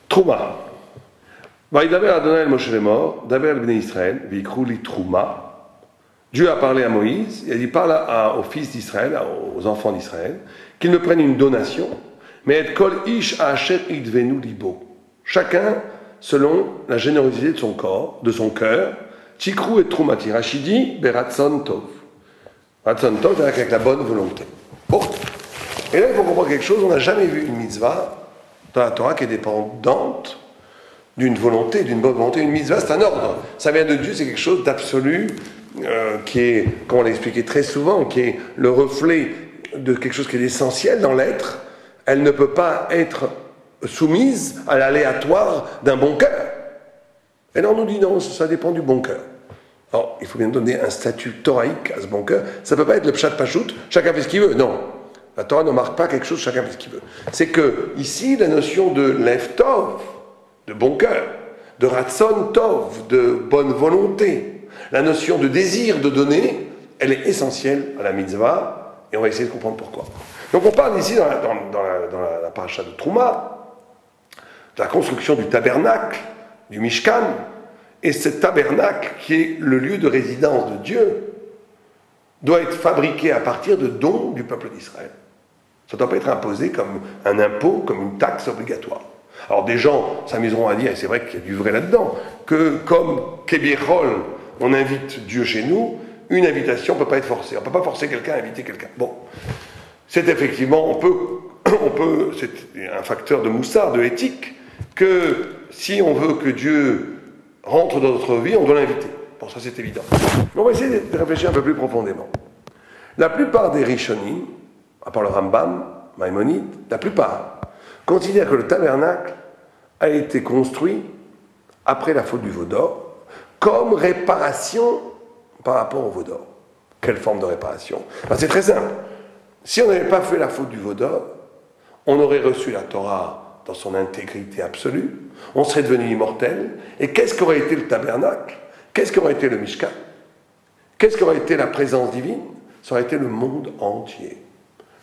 Trouma. Vaïdaber Adonai el Moshe Lemor, Daber el Bnei Israël, Vikrou li Trouma. Dieu a parlé à Moïse, il a dit parle aux fils d'Israël, aux enfants d'Israël, qu'ils me prennent une donation, mais et kol ish asher idvenu libo. Chacun selon la générosité de son corps, de son cœur. Tikrou et Troumati. Rachidi, Beratson Tov. Ratson Tov, c'est avec la bonne volonté. Bon. Et là, il faut comprendre quelque chose, on n'a jamais vu une mitzvah dans la Torah qui est dépendante d'une volonté, d'une bonne volonté. Une mitzvah, c'est un ordre. Ça vient de Dieu, c'est quelque chose d'absolu, qui est, comme on l'a expliqué très souvent, qui est le reflet de quelque chose qui est essentiel dans l'être. Elle ne peut pas être soumise à l'aléatoire d'un bon cœur. Et là, on nous dit non, ça dépend du bon cœur. Alors, il faut bien donner un statut thoraïque à ce bon cœur. Ça ne peut pas être le pshat pachout, chacun fait ce qu'il veut. Non. La Torah ne marque pas quelque chose, chacun fait ce qu'il veut. C'est que, ici, la notion de lev tov, de bon cœur, de ratson tov, de bonne volonté, la notion de désir de donner, elle est essentielle à la mitzvah, et on va essayer de comprendre pourquoi. Donc on parle ici, dans la paracha de Trouma, de la construction du tabernacle, du Mishkan, et ce tabernacle, qui est le lieu de résidence de Dieu, doit être fabriqué à partir de dons du peuple d'Israël. Ça ne doit pas être imposé comme un impôt, comme une taxe obligatoire. Alors des gens s'amuseront à dire, et c'est vrai qu'il y a du vrai là-dedans, que comme Kebiechol, on invite Dieu chez nous, une invitation ne peut pas être forcée. On ne peut pas forcer quelqu'un à inviter quelqu'un. Bon, c'est effectivement, on peut, c'est un facteur de moussard, de éthique, que si on veut que Dieu rentre dans notre vie, on doit l'inviter. Bon, ça c'est évident. Mais on va essayer de réfléchir un peu plus profondément. La plupart des Rishonim, à part le Rambam, Maïmonide, la plupart, considèrent que le tabernacle a été construit après la faute du veau d'or, comme réparation par rapport au veau d'or. Quelle forme de réparation? C'est très simple. Si on n'avait pas fait la faute du veau d'or, on aurait reçu la Torah dans son intégrité absolue, on serait devenu immortel, et qu'est-ce qu'aurait été le tabernacle? Qu'est-ce qu'aurait été le Mishkan? Qu'est-ce qu'aurait été la présence divine? Ça aurait été le monde entier.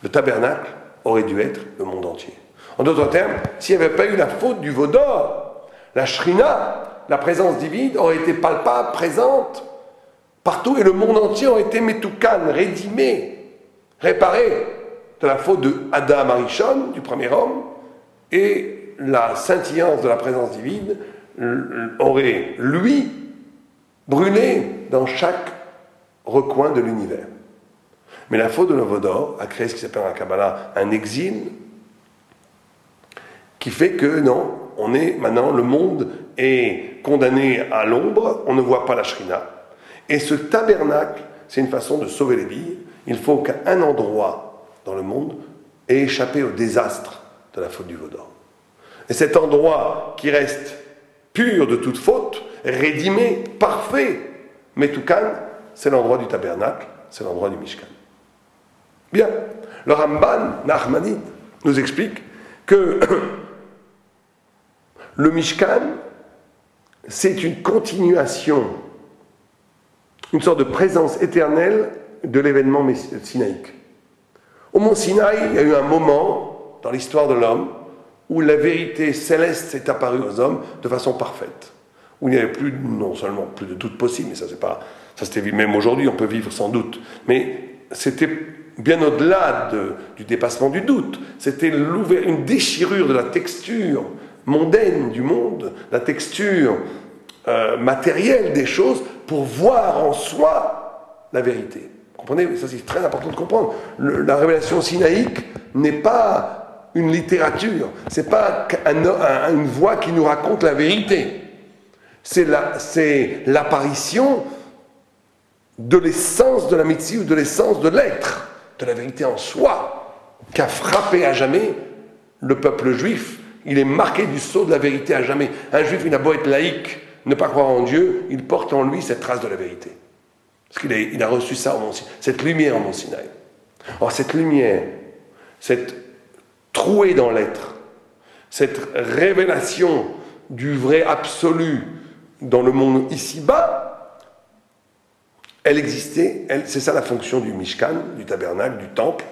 Le tabernacle aurait dû être le monde entier. En d'autres termes, s'il n'y avait pas eu la faute du veau d'or, la Shrina, la présence divine, aurait été palpable, présente, partout, et le monde entier aurait été metoukan, rédimé, réparé de la faute de Adam Arishon, du premier homme, et la scintillance de la présence divine aurait, lui, brûlé dans chaque recoin de l'univers. Mais la faute de l'Ovodor a créé ce qui s'appelle en Kabbalah un exil qui fait que non, on est maintenant, le monde est condamné à l'ombre, on ne voit pas la Shrina. Et ce tabernacle, c'est une façon de sauver les billes. Il faut qu'un endroit dans le monde ait échappé au désastre de la faute du veau d'or. Et cet endroit qui reste pur de toute faute, rédimé, parfait, Metoukan, c'est l'endroit du tabernacle, c'est l'endroit du Mishkan. Bien, le Ramban, Nachmanide, nous explique que le Mishkan, c'est une continuation, une sorte de présence éternelle de l'événement sinaïque. Au mont Sinaï, il y a eu un moment dans l'histoire de l'homme où la vérité céleste s'est apparue aux hommes de façon parfaite. Où il n'y avait plus, non seulement plus de doute possible, mais ça c'était même aujourd'hui, on peut vivre sans doute, mais c'était bien au-delà du dépassement du doute. C'était une déchirure de la texture mondaine du monde, la texture matérielle des choses, pour voir en soi la vérité. Vous comprenez? Ça c'est très important de comprendre. La révélation sinaïque n'est pas une littérature, c'est pas une voix qui nous raconte la vérité. C'est l'apparition de l'essence de la médecine ou de l'essence de l'être, de la vérité en soi, qui a frappé à jamais le peuple juif. Il est marqué du sceau de la vérité à jamais. Un juif, il a beau être laïque, ne pas croire en Dieu, il porte en lui cette trace de la vérité. Parce qu'il a reçu ça au Mont Sinaï, cette lumière au Mont Sinaï. Or, cette lumière, cette trouée dans l'être, cette révélation du vrai absolu dans le monde ici-bas, elle existait, c'est ça la fonction du Mishkan, du tabernacle, du temple,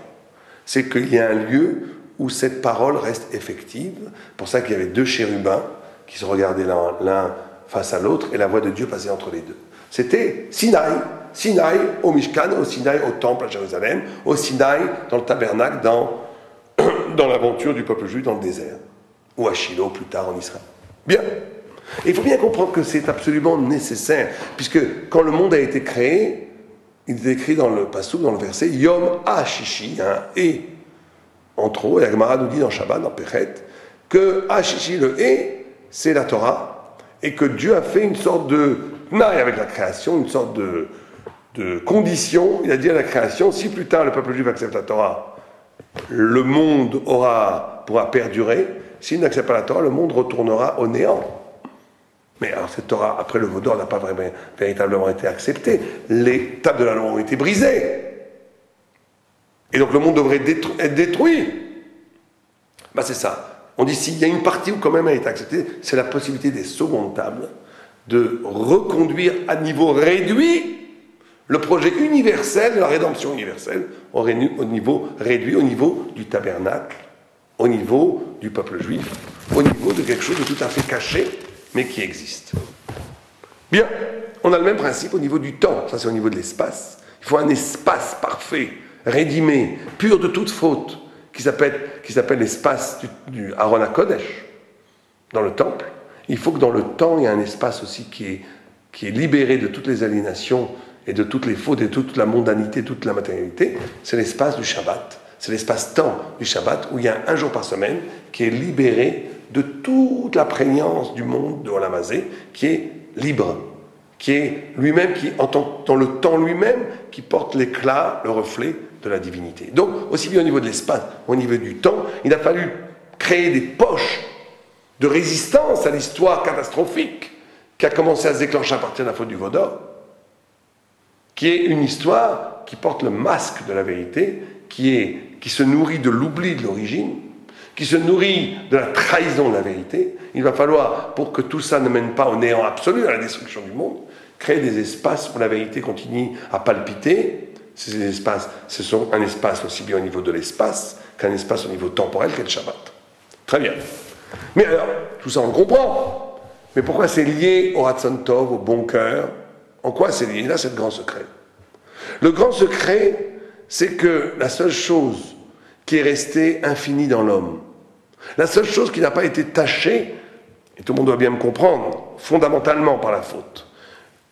c'est qu'il y a un lieu où cette parole reste effective. C'est pour ça qu'il y avait deux chérubins qui se regardaient l'un face à l'autre et la voix de Dieu passait entre les deux. C'était Sinaï. Sinaï au Mishkan, au Sinaï au temple à Jérusalem, au Sinaï dans le tabernacle, dans l'aventure du peuple juif dans le désert, ou à Shiloh plus tard en Israël. Bien. Et il faut bien comprendre que c'est absolument nécessaire, puisque quand le monde a été créé, il est écrit dans le passage, dans le verset, Yom HaShishi, et entre autres, et la Gemara nous dit dans Shabbat, dans Péchet, que HaShishi, le et, c'est la Torah, et que Dieu a fait une sorte de naï avec la création, une sorte de condition. Il a dit à la création, si plus tard le peuple juif accepte la Torah, le monde pourra perdurer. S'il n'accepte pas la Torah, le monde retournera au néant. Mais alors cette Torah, après le Vaudor, n'a pas véritablement été acceptée. Les tables de la loi ont été brisées. Et donc le monde devrait être détruit. Ben c'est ça. On dit s'il y a une partie où quand même elle a été acceptée, c'est la possibilité des secondes tables de reconduire à niveau réduit le projet universel de la rédemption universelle au niveau réduit, au niveau du tabernacle, au niveau du peuple juif, au niveau de quelque chose de tout à fait caché, mais qui existe. Bien, on a le même principe au niveau du temps, ça c'est au niveau de l'espace. Il faut un espace parfait, rédimé, pur de toute faute, qui s'appelle l'espace du Aron HaKodesh, dans le temple. Il faut que dans le temps, il y ait un espace aussi qui est libéré de toutes les aliénations et de toutes les fautes et de toute la mondanité, toute la matérialité. C'est l'espace du Shabbat. C'est l'espace-temps du Shabbat où il y a un jour par semaine qui est libéré de toute la prégnance du monde de Olam Hazé, qui est libre, qui est lui-même, dans le temps lui-même, qui porte l'éclat, le reflet de la divinité. Donc, aussi bien au niveau de l'espace, au niveau du temps, il a fallu créer des poches de résistance à l'histoire catastrophique qui a commencé à se déclencher à partir de la faute du Vaudor, qui est une histoire qui porte le masque de la vérité, qui se nourrit de l'oubli de l'origine, qui se nourrit de la trahison de la vérité. Il va falloir, pour que tout ça ne mène pas au néant absolu, à la destruction du monde, créer des espaces où la vérité continue à palpiter. Ces espaces, ce sont un espace aussi bien au niveau de l'espace qu'un espace au niveau temporel qu'est le Shabbat. Très bien. Mais alors, tout ça on le comprend. Mais pourquoi c'est lié au Ratzon Tov, au bon cœur? En quoi c'est lié? Là, c'est le grand secret. Le grand secret, c'est que la seule chose qui est restée infinie dans l'homme, la seule chose qui n'a pas été tachée, et tout le monde doit bien me comprendre, fondamentalement par la faute,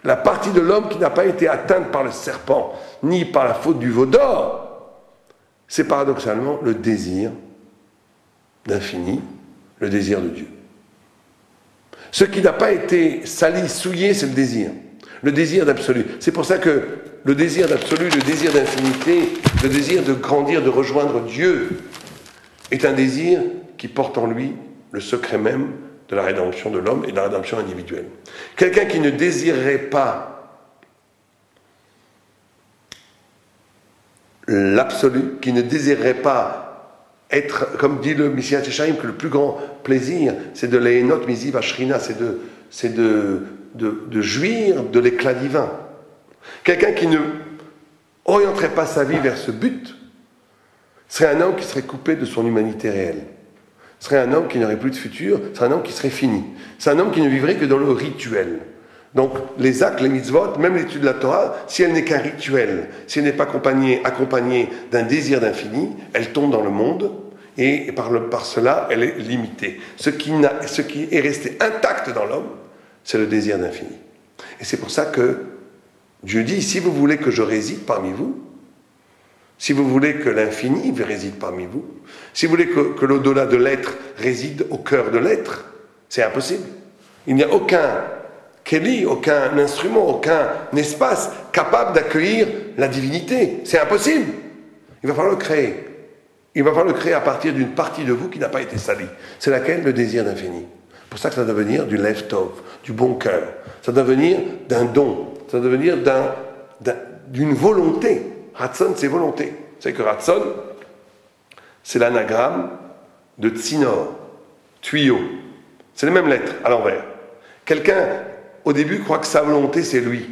la partie de l'homme qui n'a pas été atteinte par le serpent, ni par la faute du veau d'or, c'est paradoxalement le désir d'infini, le désir de Dieu. Ce qui n'a pas été sali, souillé, c'est le désir d'absolu. C'est pour ça que le désir d'absolu, le désir d'infinité, le désir de grandir, de rejoindre Dieu, est un désir qui porte en lui le secret même de la rédemption de l'homme et de la rédemption individuelle. Quelqu'un qui ne désirerait pas l'absolu, qui ne désirerait pas être, comme dit le Messias Teshaïm, que le plus grand plaisir, c'est de l'énot misiv ashrina, c'est de jouir de l'éclat divin. Quelqu'un qui ne orienterait pas sa vie vers ce but serait un homme qui serait coupé de son humanité réelle. Serait un homme qui n'aurait plus de futur, serait un homme qui serait fini. C'est un homme qui ne vivrait que dans le rituel. Donc les actes, les mitzvot, même l'étude de la Torah, si elle n'est qu'un rituel, si elle n'est pas accompagnée d'un désir d'infini, elle tombe dans le monde et par cela, elle est limitée. Ce qui est resté intact dans l'homme, c'est le désir d'infini. Et c'est pour ça que Dieu dit, si vous voulez que je réside parmi vous, si vous voulez que l'infini réside parmi vous, si vous voulez que l'au-delà de l'être réside au cœur de l'être, c'est impossible. Il n'y a aucun keli, aucun instrument, aucun espace capable d'accueillir la divinité. C'est impossible. Il va falloir le créer. Il va falloir le créer à partir d'une partie de vous qui n'a pas été salie. C'est laquelle? Le désir d'infini. C'est pour ça que ça doit venir du lev tov, du bon cœur. Ça doit venir d'un don. Ça doit venir d'une volonté. Ratzon, c'est volonté. Vous savez que Ratzon, c'est l'anagramme de tsinor, tuyau. C'est les mêmes lettres, à l'envers. Quelqu'un, au début, croit que sa volonté, c'est lui.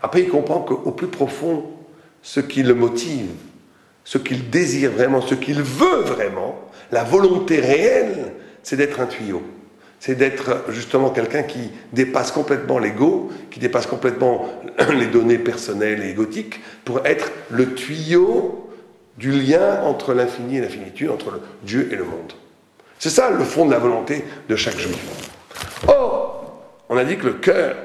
Après, il comprend qu'au plus profond, ce qui le motive, ce qu'il désire vraiment, ce qu'il veut vraiment, la volonté réelle, c'est d'être un tuyau. C'est d'être justement quelqu'un qui dépasse complètement l'ego, qui dépasse complètement les données personnelles et égotiques, pour être le tuyau du lien entre l'infini et l'infinitude, entre le Dieu et le monde. C'est ça le fond de la volonté de chaque juif. Or, on a dit que le cœur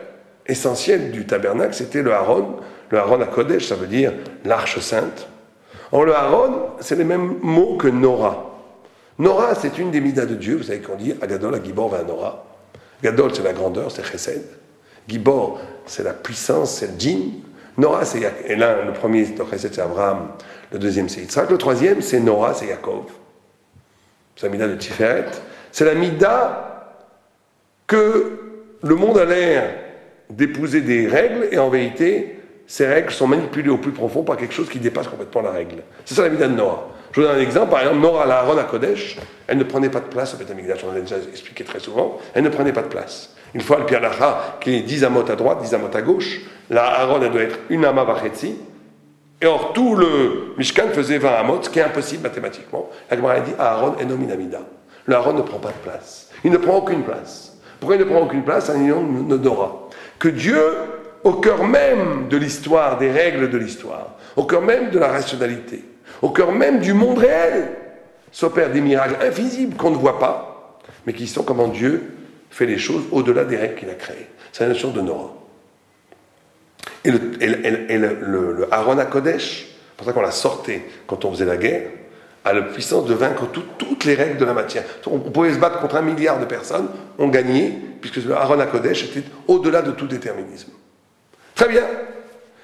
essentiel du tabernacle, c'était le Aaron à Kodesh, ça veut dire l'arche sainte. Or, le Aaron, c'est les mêmes mots que Nora. Nora, c'est une des midas de Dieu, vous savez qu'on dit Agadol, Agibor, Nora. Gadol, c'est la grandeur, c'est Chesed. Gibor, c'est la puissance, c'est le djinn. Nora, c'est et là, le premier, le Chesed, c'est Abraham. Le deuxième, c'est Yitzhak. Le troisième, c'est Nora, c'est Yaakov. C'est la mida de Tiferet. C'est la mida que le monde a l'air d'épouser des règles, et en vérité, ces règles sont manipulées au plus profond par quelque chose qui dépasse complètement la règle. C'est ça la mida de Nora. Je vous donne un exemple. Par exemple, Nora, la Aaron à Kodesh, elle ne prenait pas de place au Beth Amikdash. On l'a déjà expliqué très souvent. Elle ne prenait pas de place. Une fois, le Pi Halacha, qui est 10 amot à droite, 10 amot à gauche, la Aaron, elle doit être une ama vachetzi. Et or, tout le Mishkan faisait 20 amot, ce qui est impossible mathématiquement. La Gemara a dit Aaron eno min amida. Le Aaron ne prend pas de place. Il ne prend aucune place. Pourquoi il ne prend aucune place? Un union Nodora. Que Dieu, au cœur même de l'histoire, des règles de l'histoire, au cœur même de la rationalité, au cœur même du monde réel, s'opèrent des miracles invisibles qu'on ne voit pas, mais qui sont comment Dieu fait les choses au-delà des règles qu'il a créées. C'est la notion de Nora. Et le Aaron à Kodesh, c'est pour ça qu'on la sortait quand on faisait la guerre, a la puissance de vaincre toutes les règles de la matière. On pouvait se battre contre 1 milliard de personnes, on gagnait, puisque le Aaron à Kodesh était au-delà de tout déterminisme. Très bien.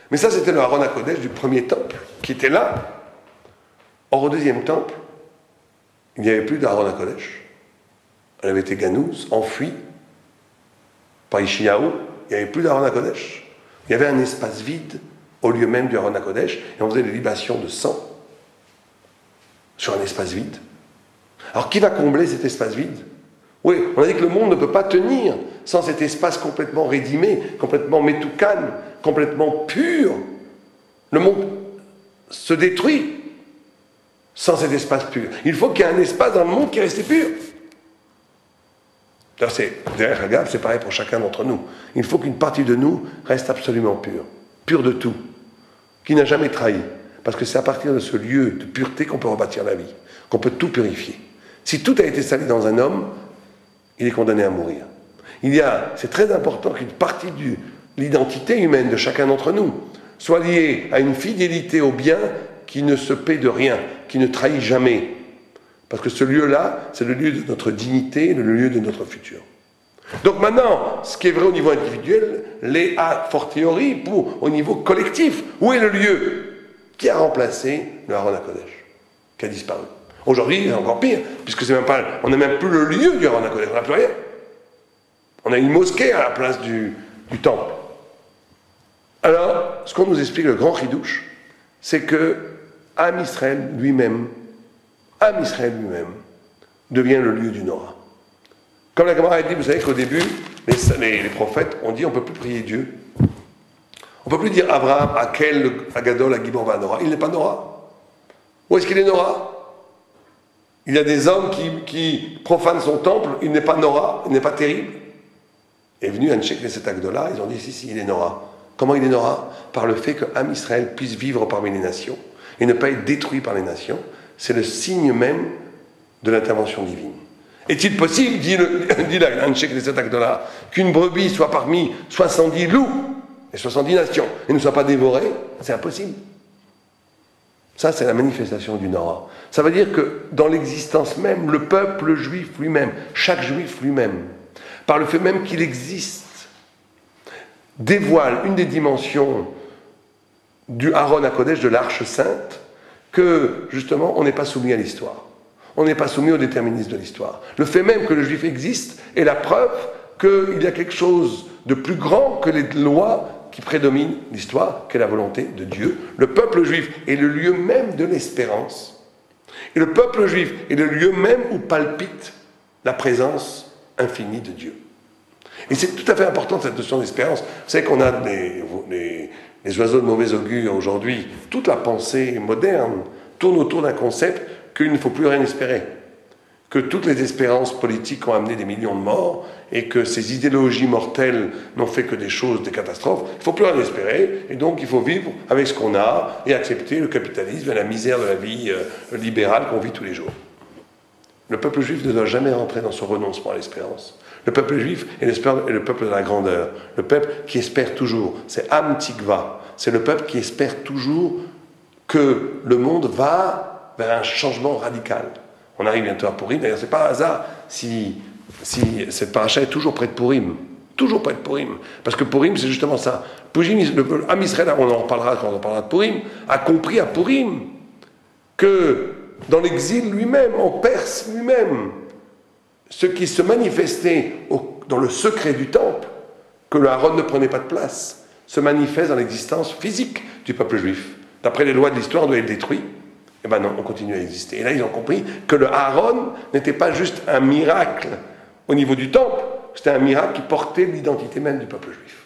Mais ça, c'était le Aaron à Kodesh du premier temple, qui était là. Or, au deuxième temple, il n'y avait plus d'Aaron à Kodesh. Elle avait été ganouse, enfuie par Yeshayahu. Il n'y avait plus d'Aaron à Kodesh. Il y avait un espace vide au lieu même du Aaron à Kodesh, et on faisait des libations de sang sur un espace vide. Alors, qui va combler cet espace vide? Oui, on a dit que le monde ne peut pas tenir sans cet espace complètement rédimé, complètement métoukan, complètement pur. Le monde se détruit sans cet espace pur. Il faut qu'il y ait un espace dans le monde qui est resté pur. Derrière, c'est pareil pour chacun d'entre nous. Il faut qu'une partie de nous reste absolument pure. Pure de tout. Qui n'a jamais trahi. Parce que c'est à partir de ce lieu de pureté qu'on peut rebâtir la vie. Qu'on peut tout purifier. Si tout a été sali dans un homme, il est condamné à mourir. C'est très important qu'une partie de l'identité humaine de chacun d'entre nous soit liée à une fidélité au bien qui ne se paie de rien, qui ne trahit jamais. Parce que ce lieu-là, c'est le lieu de notre dignité, le lieu de notre futur. Donc maintenant, ce qui est vrai au niveau individuel, l'est a fortiori au niveau collectif. Où est le lieu qui a remplacé le Aaron à Kodesh, qui a disparu? Aujourd'hui, c'est encore pire, puisque on n'a même plus le lieu du Aaron à Kodesh, on n'a plus rien. On a une mosquée à la place du temple. Alors, ce qu'on nous explique, le grand chidouche, c'est que Am Israël lui-même devient le lieu du Nora. Comme la Gemara a dit, vous savez qu'au début, les prophètes ont dit on ne peut plus prier Dieu. On ne peut plus dire Abraham, Akel, Agadol, Agibor, Nora. Il n'est pas Nora. Où est-ce qu'il est Nora? Il y a des hommes qui profanent son temple, il n'est pas Nora, il n'est pas terrible. Est venu Anshek Neset Agdola, ils ont dit si, il est Nora. Comment il est Nora? Par le fait qu'Am Israël puisse vivre parmi les nations et ne pas être détruit par les nations. C'est le signe même de l'intervention divine. Est-il possible, dit la Anshek Neset Agdola, qu'une brebis soit parmi 70 loups et 70 nations et ne soit pas dévorée? C'est impossible. Ça, c'est la manifestation du Nora. Ça veut dire que dans l'existence même, le peuple juif lui-même, chaque juif lui-même, par le fait même qu'il existe, dévoile une des dimensions du Aaron à Kodesh, de l'Arche Sainte, que justement, on n'est pas soumis à l'histoire. On n'est pas soumis au déterminisme de l'histoire. Le fait même que le juif existe est la preuve qu'il y a quelque chose de plus grand que les lois qui prédomine l'histoire, qu'est la volonté de Dieu. Le peuple juif est le lieu même de l'espérance. Et le peuple juif est le lieu même où palpite la présence infinie de Dieu. Et c'est tout à fait important cette notion d'espérance. Vous savez qu'on a les oiseaux de mauvais augure aujourd'hui, toute la pensée moderne, tourne autour d'un concept qu'il ne faut plus rien espérer. Que toutes les espérances politiques ont amené des millions de morts et que ces idéologies mortelles n'ont fait que des choses, des catastrophes. Il ne faut plus rien espérer et donc il faut vivre avec ce qu'on a et accepter le capitalisme et la misère de la vie libérale qu'on vit tous les jours. Le peuple juif ne doit jamais rentrer dans ce renoncement à l'espérance. Le peuple juif est le peuple de la grandeur, le peuple qui espère toujours. C'est Am Tikva, c'est le peuple qui espère toujours que le monde va vers un changement radical. On arrive bientôt à Purim, d'ailleurs c'est pas un hasard si cette paracha est toujours près de Purim. Toujours près de Purim. Parce que Purim, c'est justement ça. Purim, le Am Israël, on en reparlera quand on parlera de Purim, a compris à Purim que dans l'exil lui-même, en Perse lui-même, ce qui se manifestait dans le secret du temple, que le Aaron ne prenait pas de place, se manifeste dans l'existence physique du peuple juif. D'après les lois de l'histoire, on doit être détruit. Eh bien non, on continue à exister. Et là, ils ont compris que le Aaron n'était pas juste un miracle au niveau du temple, c'était un miracle qui portait l'identité même du peuple juif.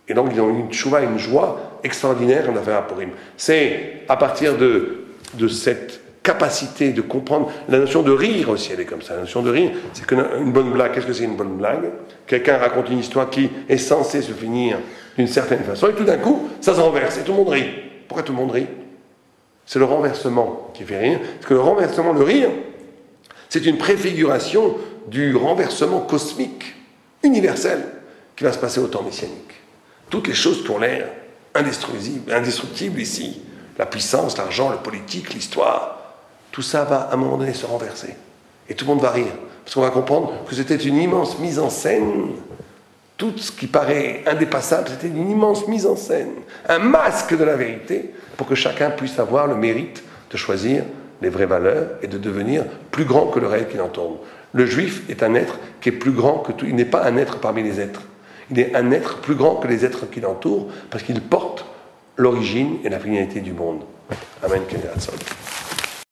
Et donc, ils ont eu une tchouva, une joie extraordinaire en affaire à Purim. C'est à partir de cette capacité de comprendre, la notion de rire aussi, elle est comme ça. La notion de rire, c'est qu'une bonne blague, qu'est-ce que c'est une bonne blague? Quelqu'un raconte une histoire qui est censée se finir d'une certaine façon, et tout d'un coup, ça se renverse, et tout le monde rit. Pourquoi tout le monde rit? C'est le renversement qui fait rire, parce que le renversement, le rire, c'est une préfiguration du renversement cosmique, universel, qui va se passer au temps messianique. Toutes les choses qui ont l'air indestructibles ici, la puissance, l'argent, le politique, l'histoire, tout ça va à un moment donné se renverser. Et tout le monde va rire, parce qu'on va comprendre que c'était une immense mise en scène. Tout ce qui paraît indépassable, c'était une immense mise en scène, un masque de la vérité, pour que chacun puisse avoir le mérite de choisir les vraies valeurs et de devenir plus grand que le réel qui l'entoure. Le juif est un être qui est plus grand que tout. Il n'est pas un être parmi les êtres. Il est un être plus grand que les êtres qui l'entourent, parce qu'il porte l'origine et la finalité du monde. Amen.